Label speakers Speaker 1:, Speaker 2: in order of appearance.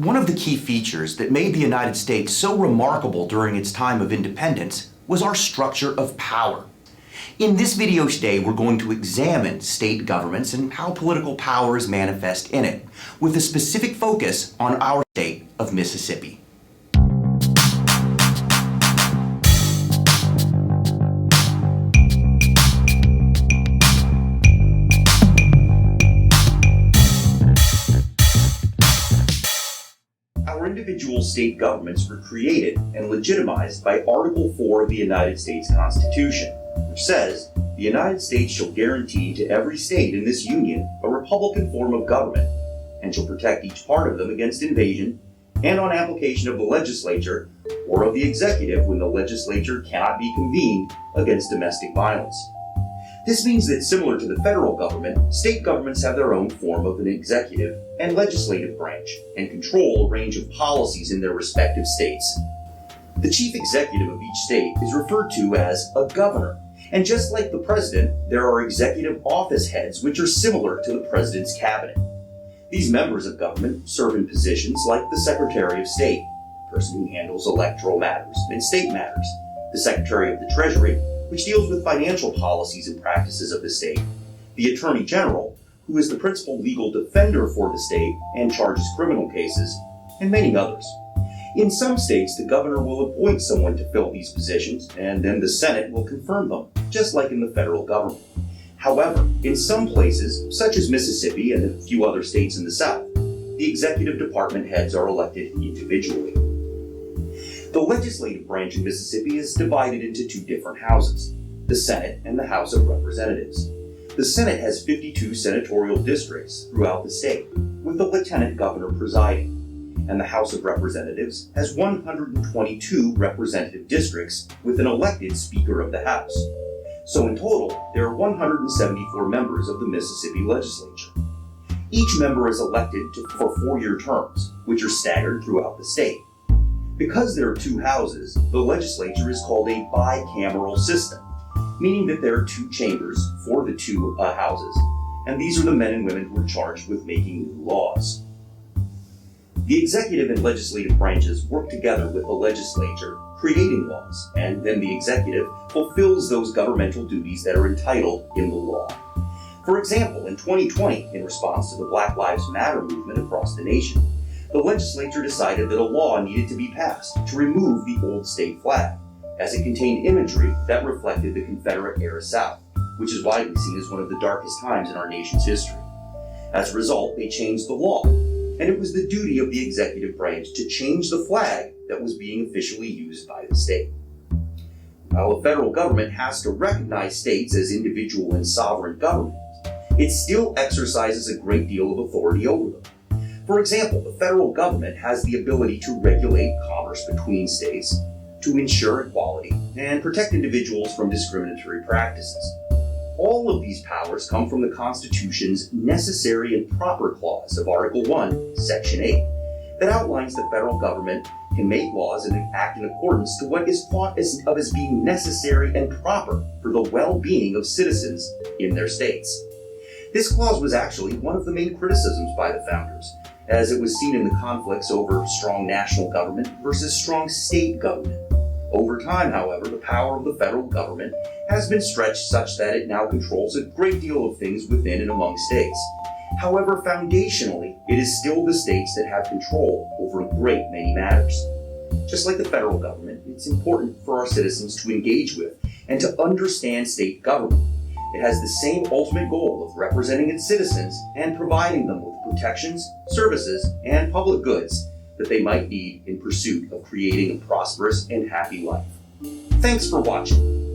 Speaker 1: One of the key features that made the United States so remarkable during its time of independence was our structure of power. In this video today, we're going to examine state governments and how political power is manifest in it, with a specific focus on our state of Mississippi. Our individual state governments were created and legitimized by Article 4 of the United States Constitution, which says, "The United States shall guarantee to every state in this union a republican form of government, and shall protect each part of them against invasion, and on application of the legislature or of the executive when the legislature cannot be convened against domestic violence." This means that similar to the federal government, state governments have their own form of an executive and legislative branch, and control a range of policies in their respective states. The chief executive of each state is referred to as a governor, and just like the president, there are executive office heads which are similar to the president's cabinet. These members of government serve in positions like the Secretary of State, the person who handles electoral matters and state matters, the Secretary of the Treasury, which deals with financial policies and practices of the state, the Attorney General, who is the principal legal defender for the state and charges criminal cases, and many others. In some states, the governor will appoint someone to fill these positions, and then the Senate will confirm them, just like in the federal government. However, in some places, such as Mississippi and a few other states in the South, the executive department heads are elected individually. The legislative branch in Mississippi is divided into two different houses, the Senate and the House of Representatives. The Senate has 52 senatorial districts throughout the state, with the lieutenant governor presiding, and the House of Representatives has 122 representative districts with an elected Speaker of the House. So in total, there are 174 members of the Mississippi Legislature. Each member is elected for 4-year terms, which are staggered throughout the state. Because there are two houses, the legislature is called a bicameral system, meaning that there are two chambers for the two houses, and these are the men and women who are charged with making new laws. The executive and legislative branches work together with the legislature, creating laws, and then the executive fulfills those governmental duties that are entitled in the law. For example, in 2020, in response to the Black Lives Matter movement across the nation, the legislature decided that a law needed to be passed to remove the old state flag, as it contained imagery that reflected the Confederate-era South, which is widely seen as one of the darkest times in our nation's history. As a result, they changed the law, and it was the duty of the executive branch to change the flag that was being officially used by the state. While the federal government has to recognize states as individual and sovereign governments, it still exercises a great deal of authority over them. For example, the federal government has the ability to regulate commerce between states, to ensure equality, and protect individuals from discriminatory practices. All of these powers come from the Constitution's Necessary and Proper Clause of Article 1, Section 8, that outlines the federal government can make laws and act in accordance to what is thought of as being necessary and proper for the well-being of citizens in their states. This clause was actually one of the main criticisms by the founders, as it was seen in the conflicts over strong national government versus strong state government. Over time, however, the power of the federal government has been stretched such that it now controls a great deal of things within and among states. However, foundationally, it is still the states that have control over a great many matters. Just like the federal government, it's important for our citizens to engage with and to understand state government. It has the same ultimate goal of representing its citizens and providing them with protections, services, and public goods that they might need in pursuit of creating a prosperous and happy life. Thanks for watching.